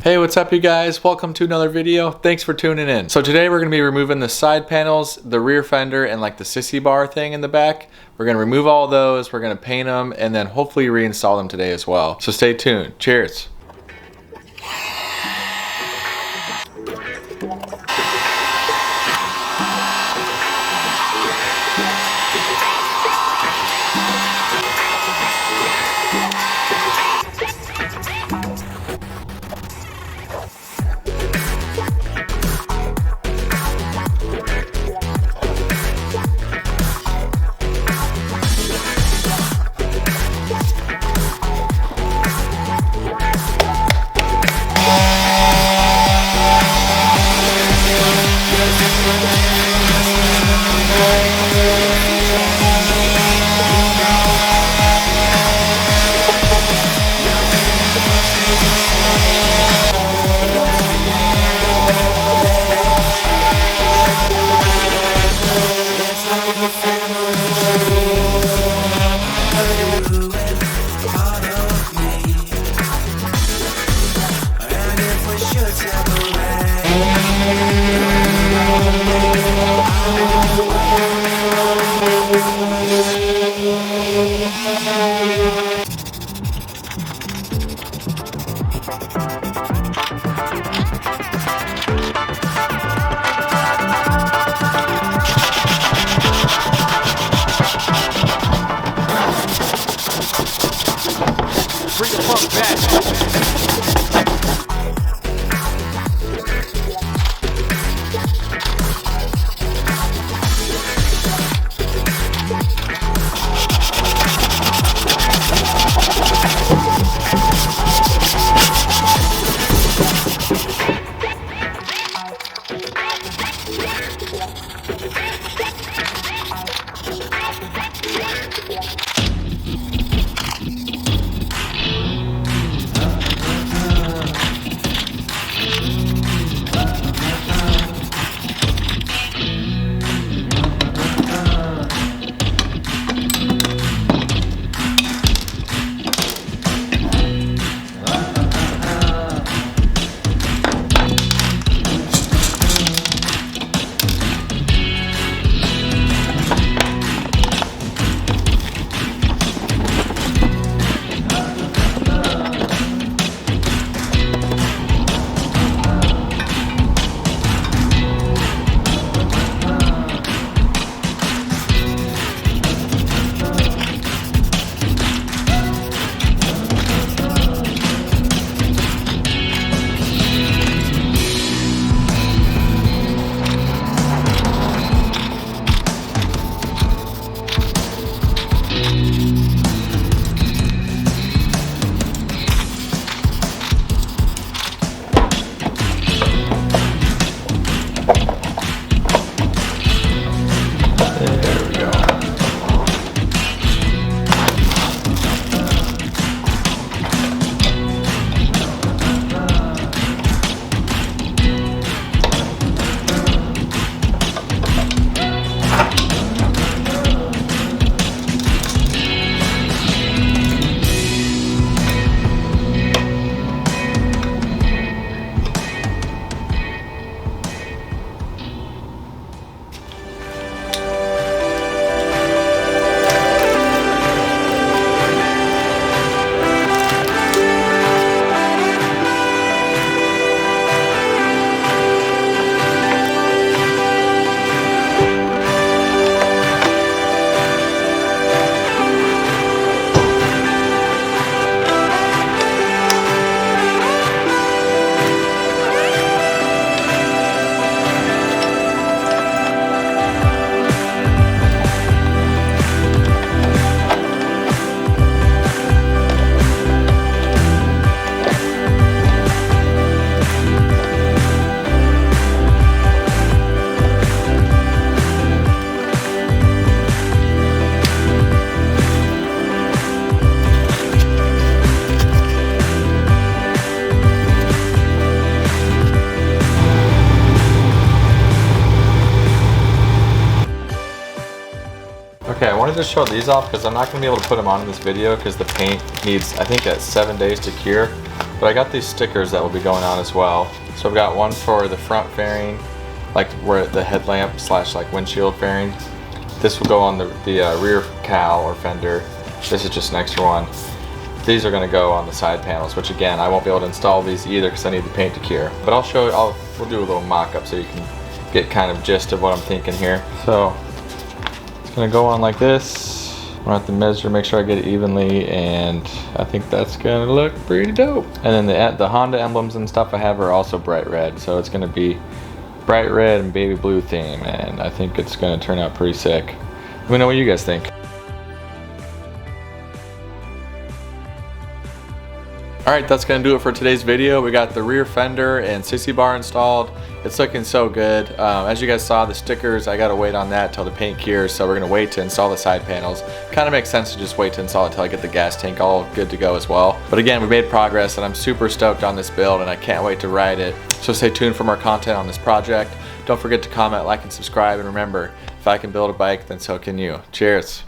Hey, what's up you guys? Welcome to another video. Thanks for tuning in. So today we're going to be removing the side panels, the rear fender, and like the sissy bar thing in the back. We're going to remove all of those, we're going to paint them, and then hopefully reinstall them today as well. So stay tuned. Cheers. Bring the funk back. Okay, I wanted to show these off because I'm not going to be able to put them on in this video because the paint needs, I think, 7 days to cure. But I got these stickers that will be going on as well. So I've got one for the front fairing, like where the headlamp slash like windshield fairing. This will go on the rear cowl or fender. This is just an extra one. These are going to go on the side panels, which again, I won't be able to install these either because I need the paint to cure. But I'll show you, we'll do a little mock-up so you can get kind of gist of what I'm thinking here. So it's going to go on like this. I'm gonna have to measure, make sure I get it evenly, and I think that's gonna look pretty dope. And then the Honda emblems and stuff I have are also bright red, so it's gonna be bright red and baby blue theme, and I think it's gonna turn out pretty sick. Let me know what you guys think. Alright, that's going to do it for today's video. We got the rear fender and sissy bar installed. It's looking so good. As you guys saw, the stickers, I got to wait on that till the paint cures, so we're going to wait to install the side panels. Kind of makes sense to just wait to install it till I get the gas tank all good to go as well. But again, we made progress and I'm super stoked on this build and I can't wait to ride it. So stay tuned for more content on this project. Don't forget to comment, like, and subscribe, and remember, if I can build a bike, then so can you. Cheers.